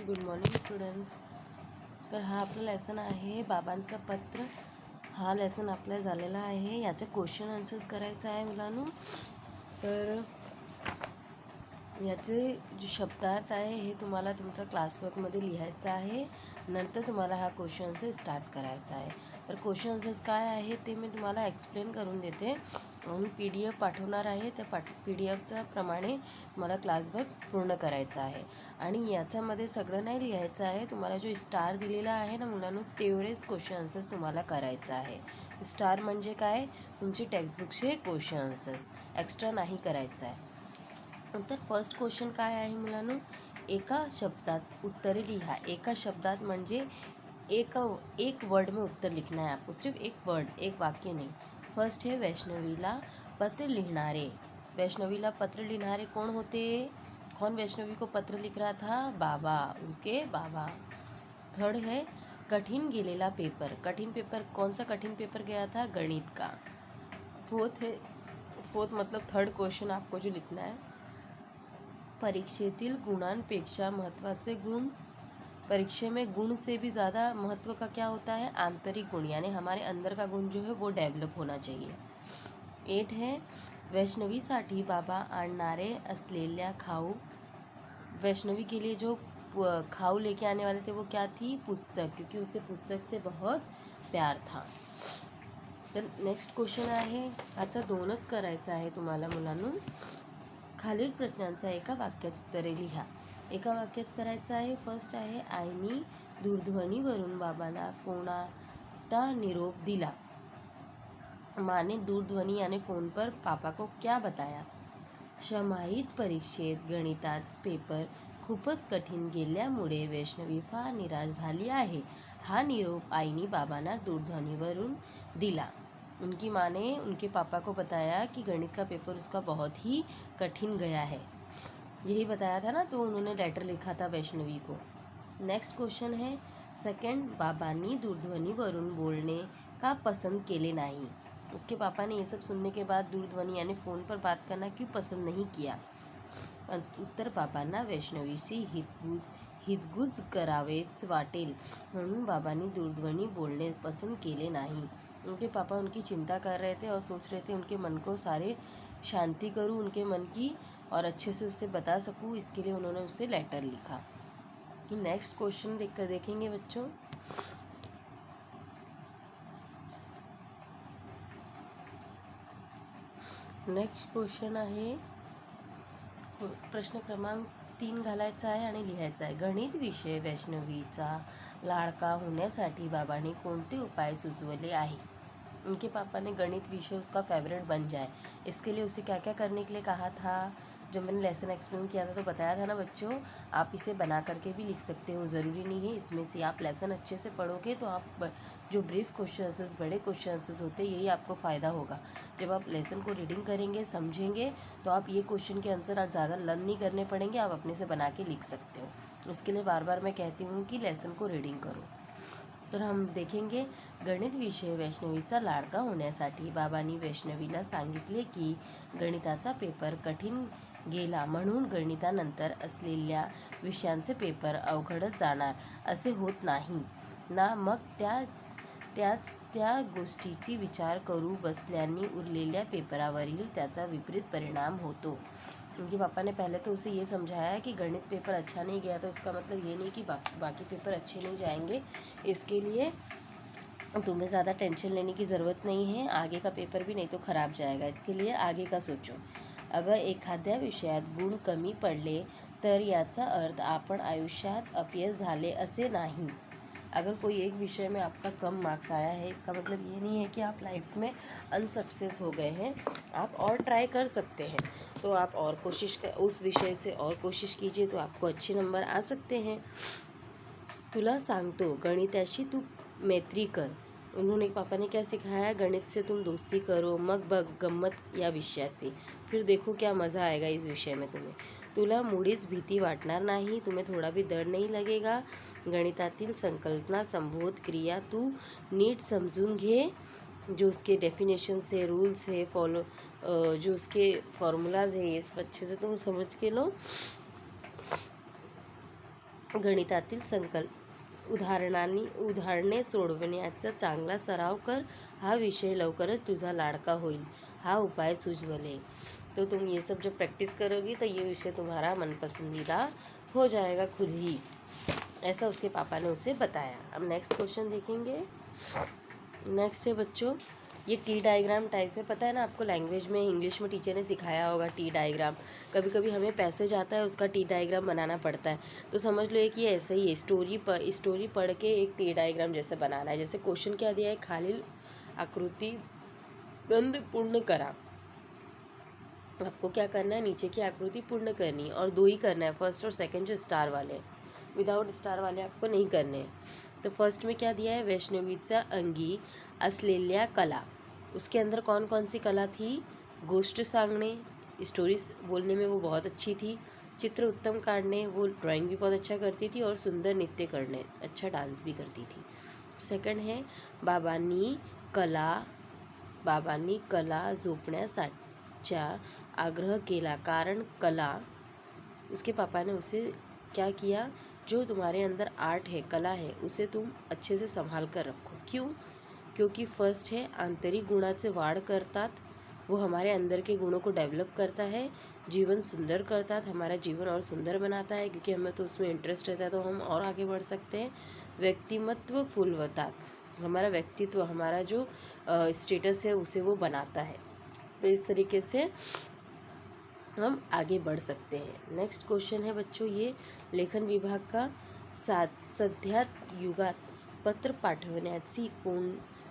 Good morning students. तर हा आपला लेसन आहे बाबांचं पत्र. हा लेसन आपला झालेला आहे. याचे क्वेश्चन आन्सर्स करायचं आहे मुलांनो. तर याचे जे शब्दार्थ आहे हे तुम्हाला तुमच्या क्लासवर्कमध्ये लिहायचं आहे. नंतर तुम्हाला हा क्वेश्चन आन्सर स्टार्ट करायचा आहे. तर क्वेश्चन आन्सर्स काय आहे ते मी तुम्हाला एक्सप्लेन करून देते. मी PDF पाठवणार आहे. त्या PDF प्रमाणे तुम्हाला क्लासवर्क पूर्ण करायचं आहे. आणि याच्यामध्ये सगळं नाही लिहायचं आहे. तुम्हाला जो स्टार दिलेला आहे ना मुलांनो, तेवढेच क्वेश्चन आन्सर्स तुम्हाला करायचं आहे. स्टार म्हणजे काय, तुमची टेक्स्टबुकचे क्वेश्चन आन्सर्स, एक्स्ट्रा नाही करायचं आहे. तर फर्स्ट क्वेश्चन काय आहे मुलांनो, एका शब्दात उत्तरे लिहा. एका शब्दात म्हणजे एक वर्ड में उत्तर लिखना है आपको, सिर्फ एक वर्ड, एक वाक्य नहीं. फर्स्ट है वैष्णवीला पत्र लिखणारे. वैष्णवीला पत्र लिखणारे कौन होते? कौन वैष्णवी को पत्र लिख रहा था? बाबा, उनके बाबा. थर्ड है कठिन गेलेला पेपर. कठिन पेपर, कौन सा कठिन पेपर गया था? गणित का. फोर्थ मतलब थर्ड क्वेश्चन आपको जो लिखना है, परीक्षेतील गुणांपेक्षा महत्त्वाचे गुण. परीक्षा में गुण से भी ज़्यादा महत्व का क्या होता है? आंतरिक गुण, यानी हमारे अंदर का गुण जो है वो डेवलप होना चाहिए. 8 है वैष्णवीसाठी बाबा आणणारे असलेल्या खाऊ. वैष्णवी के लिए जो खाऊ लेके आने वाले थे वो क्या थी? पुस्तक, क्योंकि उसे पुस्तक से बहुत प्यार था. तर नेक्स्ट क्वेश्चन आहे, याचा 2च करायचा आहे तुम्हाला मुलांनो. खालील प्रश्नांचा एका वाक्यात उत्तरे लिहा. एका वाक्यात करायचं आहे. फर्स्ट आहे आईनी दूरध्वनीवरून बाबांना कोणता निरोप दिला. माँ दूरध्वनी यानी फ़ोन पर पापा को क्या बताया? शमाहित परीक्षेत गणिताचा पेपर खूपच कठीण गेल्यामुळे वैष्णवी फार निराश झाली आहे. हा निरोप आईनी बाबांना दूरध्वनीवरून दिला. उनकी माँ ने उनके पापा को बताया कि गणित का पेपर उसका बहुत ही कठिन गया है. यही बताया था ना, तो उन्होंने लेटर लिखा था वैष्णवी को. नेक्स्ट क्वेश्चन है सेकंड, बाबांनी दूरध्वनीवरून बोलने का पसंद केले नहीं. उसके पापा ने ये सब सुनने के बाद दूरध्वनी यानी फ़ोन पर बात करना क्यों पसंद नहीं किया? उत्तर, बाबांना वैष्णवीशी हितगुज करावेच वाटेल म्हणून बाबांनी दूरध्वनी बोलने पसंद केले नहीं. उनके पापा उनकी चिंता कर रहे थे और सोच रहे थे उनके मन को सारे शांति करूँ उनके मन की और अच्छे से उससे बता सकूँ, इसके लिए उन्होंने उससे लेटर लिखा. नेक्स्ट क्वेश्चन देखेंगे बच्चों. नेक्स्ट क्वेश्चन आहे, प्रश्न क्रमांक 3 घालायचा आहे आणि लिहायचा आहे. गणित विषय वैष्णवीचा लाडका होण्यासाठी बाबांनी कोणते उपाय सुचवले आहे? उनके पापा ने गणित विषय उसका फेवरेट बन जाए, इसके लिए उसे क्या क्या करने के लिए कहा था? जो मैंने लेसन एक्सप्लेन किया था तो बताया था ना बच्चों, आप इसे बना करके भी लिख सकते हो, ज़रूरी नहीं है इसमें से. आप लेसन अच्छे से पढ़ोगे तो आप जो ब्रीफ क्वेश्चन आंसर्स, बड़े क्वेश्चन आंसर्स होते हैं, यही आपको फ़ायदा होगा. जब आप लेसन को रीडिंग करेंगे, समझेंगे, तो आप ये क्वेश्चन के आंसर आज ज़्यादा लर्न नहीं करने पड़ेंगे, आप अपने से बना के लिख सकते हो. इसके लिए बार बार मैं कहती हूँ कि लेसन को रीडिंग करो. तर हम देखेंगे, गणित विषय वैष्णवीचा लाडका होण्यासाठी बाबांनी वैष्णवीला सांगितले की गणिताचा पेपर कठीण गेला म्हणून गणितानंतर असलेल्या विषयांचे पेपर अवघडच जाणार असे होत नाही ना. मग त्या गोष्टीची विचार करू बसल्याने उरलेल्या पेपरावरील त्याचा विपरीत परिणाम होतो. उनके पापा ने पहले तो उसे ये समझाया कि गणित पेपर अच्छा नहीं गया तो इसका मतलब ये नहीं कि बाकी पेपर अच्छे नहीं जाएंगे. इसके लिए तुम्हें ज़्यादा टेंशन लेने की ज़रूरत नहीं है. आगे का पेपर भी नहीं तो ख़राब जाएगा, इसके लिए आगे का सोचो. अगर एखाद्या विषयात गुण कमी पडले तर याचा अर्थ आपण आयुष्यात अपयश झाले असे नाही. अगर कोई एक विषय में आपका कम मार्क्स आया है, इसका मतलब ये नहीं है कि आप लाइफ में अनसक्सेस हो गए हैं. आप और ट्राई कर सकते हैं, तो आप और उस विषय से और कोशिश कीजिए तो आपको अच्छे नंबर आ सकते हैं. तुला सांगतो गणिताशी तू मैत्री कर. उन्होंने पापा ने क्या सिखाया? गणित से तुम दोस्ती करो, मग बघ गम्मत या विषयाची, फिर देखो क्या मज़ा आएगा इस विषय में तुम्हें. तुला मुळीच भीती वाटणार नाही, तुम्हें थोड़ा भी डर नहीं लगेगा. गणितातील संकल्पना, संबोध, क्रिया तू नीट समजून घे. जो उसके डेफिनेशंस है, रूल्स है, जो उसके फॉर्मूलाज है, ये सब अच्छे से तुम समझ के लो. गणितातील उदाहरणे सोडवण्याचा चांगला सराव कर. हा विषय लवकरच तुझा लाडका होईल. हा उपाय सुझवले. तो तुम ये सब जब प्रैक्टिस करोगी तो ये विषय तुम्हारा मनपसंदीदा हो जाएगा खुद ही. ऐसा उसके पापा ने उसे बताया. अब नेक्स्ट क्वेश्चन देखेंगे. नेक्स्ट है बच्चों, ये टी डायग्राम टाइप है. पता है ना आपको, लैंग्वेज में इंग्लिश में टीचर ने सिखाया होगा टी डायग्राम. कभी कभी हमें पैसेज आता है, उसका टी डायग्राम बनाना पड़ता है. तो समझ लो कि ऐसे ही है. स्टोरी पढ़ के एक टी डायग्राम जैसे बनाना है. जैसे क्वेश्चन क्या दिया है, खालील आकृति बंद पूर्ण करा. आपको क्या करना है, नीचे की आकृति पूर्ण करनी है और 2 ही करना है, फर्स्ट और सेकंड जो स्टार वाले. विदाउट स्टार वाले आपको नहीं करने हैं. तो फर्स्ट में क्या दिया है, वैष्णवीचा अंगी असलेल्या कला. उसके अंदर कौन कौन सी कला थी, गोष्ट सांगणे, स्टोरी बोलने में वो बहुत अच्छी थी. चित्र उत्तम काटने, वो ड्राइंग भी बहुत अच्छा करती थी. और सुंदर नृत्य करने, अच्छा डांस भी करती थी. सेकंड है बाबांनी कला जोपण्याचा आग्रह केला. कारण कला, उसके पापा ने उसे क्या किया, जो तुम्हारे अंदर आर्ट है, कला है, उसे तुम अच्छे से संभाल कर रखो. क्यों, क्योंकि फर्स्ट है आंतरिक गुणाचे वाढ करतात. वो हमारे अंदर के गुणों को डेवलप करता है. जीवन सुंदर करतात, हमारा जीवन और सुंदर बनाता है, क्योंकि हमें तो उसमें इंटरेस्ट रहता है तो हम और आगे बढ़ सकते हैं. व्यक्तिमत्व फुलवतात, हमारा व्यक्तित्व, हमारा जो स्टेटस है उसे वो बनाता है. तो इस तरीके से हम आगे बढ़ सकते हैं. नेक्स्ट क्वेश्चन है बच्चों, ये लेखन विभाग का. सध्या युगात पत्र पाठवण्याची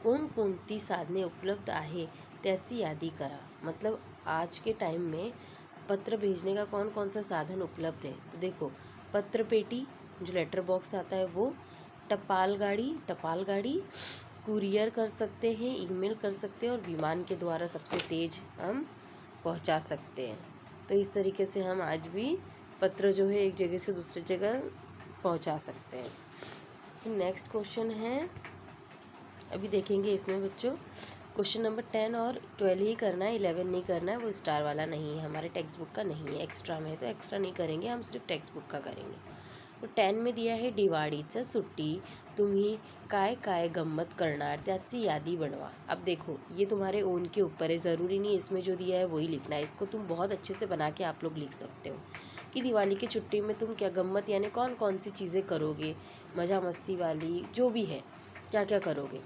कोणकोणती साधने उपलब्ध आहे त्याची यादी करा. मतलब आज के टाइम में पत्र भेजने का कौन कौन सा साधन उपलब्ध है. तो देखो, पत्र पेटी जो लेटर बॉक्स आता है वो, टपाल गाड़ी, कुरियर कर सकते हैं, ईमेल कर सकते हैं, और विमान के द्वारा सबसे तेज हम पहुंचा सकते हैं. तो इस तरीके से हम आज भी पत्र जो है एक जगह से दूसरी जगह पहुंचा सकते हैं. तो नेक्स्ट क्वेश्चन है, अभी देखेंगे इसमें बच्चों, क्वेश्चन नंबर 10 और 12 ही करना है, 11 नहीं करना है. वो स्टार वाला नहीं है, हमारे टेक्स्ट बुक का नहीं है, एक्स्ट्रा में है, तो एक्स्ट्रा नहीं करेंगे, हम सिर्फ टेक्स्ट बुक का करेंगे. तो 10 में दिया है दिवाळीचं सुट्टी तुम्ही काय काय गम्मत करणार त्याची यादी बनवा. अब देखो, ये तुम्हारे ओन के ऊपर है, ज़रूरी नहीं इसमें जो दिया है वही लिखना है. इसको तुम बहुत अच्छे से बना के आप लोग लिख सकते हो कि दिवाली की छुट्टी में तुम क्या गम्मत, यानी कौन कौन सी चीज़ें करोगे, मज़ा मस्ती वाली जो भी है, क्या क्या करोगे.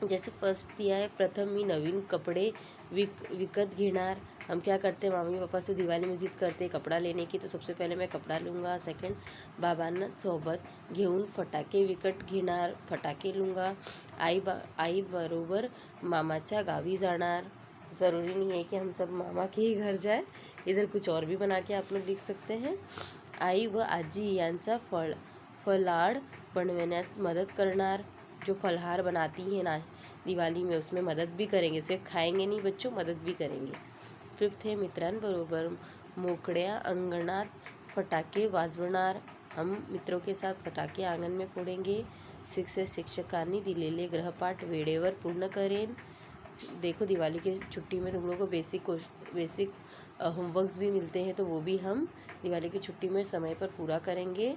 जैसे फर्स्ट दिया है, प्रथम मी नवीन कपड़े विकत घेणार. हम क्या करते हैं, मम्मी पापा से दिवाली में जिद करते हैं कपड़ा लेने की, तो सबसे पहले मैं कपड़ा लूँगा. सेकंड, बाबांना सोबत घेऊन फटाके विकत घेणार, फटाके लूँगा. आई बरोबर मामाच्या गावी जाणार. ज़रूरी नहीं है कि हम सब मामा के ही घर जाए, इधर कुछ और भी बना के आप लोग लिख सकते हैं. आई व आजी यांचा फलाड बनवण्यात मदत करणार. जो फलहार बनाती हैं ना दिवाली में, उसमें मदद भी करेंगे, सिर्फ खाएंगे नहीं बच्चों, मदद भी करेंगे. फिफ्थ है मित्रांबरोबर मोकळ्या अंगणात फटाके वाजवणार. हम मित्रों के साथ फटाके आंगन में फोड़ेंगे. सिक्स है शिक्षकांनी दिलेले गृहपाठ वेळेवर पूर्ण करेन. देखो, दिवाली की छुट्टी में तुम लोगों को बेसिक होमवर्क्स भी मिलते हैं, तो वो भी हम दिवाली की छुट्टी में समय पर पूरा करेंगे.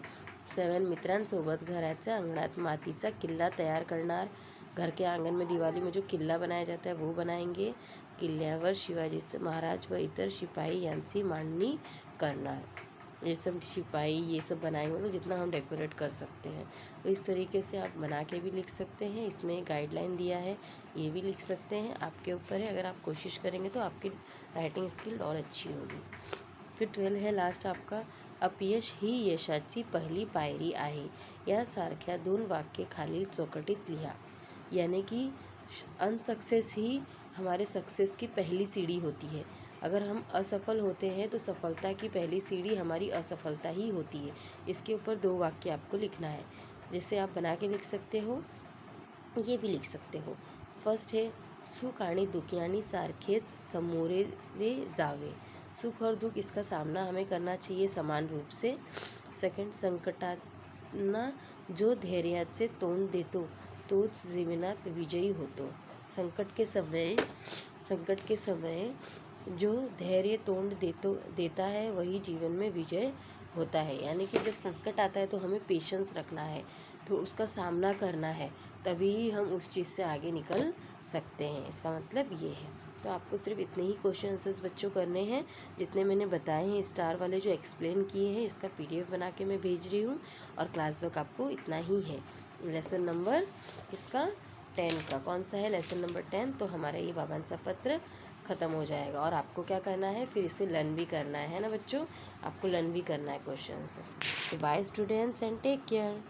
7 मित्रांसोबत घराच्या अंगणात मातीचा किल्ला तैयार करणार. घर के आंगन में दिवाली में जो किल्ला बनाया जाता है वो बनाएंगे. किल्ल्यावर शिवाजी महाराज व इतर शिपाई यांची मांडणी करणार. ये सब शिपाई ये सब बनाएंगे, मतलब जितना हम डेकोरेट कर सकते हैं. तो इस तरीके से आप बना के भी लिख सकते हैं. इसमें गाइडलाइन दिया है, ये भी लिख सकते हैं, आपके ऊपर है. अगर आप कोशिश करेंगे तो आपकी राइटिंग स्किल और अच्छी होगी. फिर 12 है लास्ट आपका, अपयश ही यशाची पहिली पायरी आहे. यासारख्या 2 वाक्य खालील चौकटीत लिहा. यानी कि अनसक्सेस ही हमारे सक्सेस की पहली सीढ़ी होती है. अगर हम असफल होते हैं तो सफलता की पहली सीढ़ी हमारी असफलता ही होती है. इसके ऊपर 2 वाक्य आपको लिखना है, जिससे आप बना के लिख सकते हो, ये भी लिख सकते हो. फर्स्ट है, सुख आणि दुःख यानी सारखेच समोरे जावे. सुख और दुख, इसका सामना हमें करना चाहिए समान रूप से. सेकंड, संकटांना जो धैर्याचे तोंड देतो तोच जीवनात विजयी होतो. संकट के समय जो धैर्य तोंड देता है वही जीवन में विजय होता है, यानी कि जब संकट आता है तो हमें पेशेंस रखना है, तो उसका सामना करना है, तभी हम उस चीज़ से आगे निकल सकते हैं। इसका मतलब ये है। तो आपको सिर्फ इतने ही क्वेश्चन आंसर्स बच्चों करने हैं जितने मैंने बताए हैं, स्टार वाले जो एक्सप्लेन किए हैं। इसका PDF बना के मैं भेज रही हूँ, और क्लास वर्क आपको इतना ही है। लेसन नंबर इसका 10 का कौन सा है, लेसन नंबर 10। तो हमारा ये बाबन सा पत्र ख़त्म हो जाएगा, और आपको क्या करना है, फिर इसे लर्न भी करना है ना बच्चों, आपको लर्न भी करना है क्वेश्चन से। तो bye students and take care.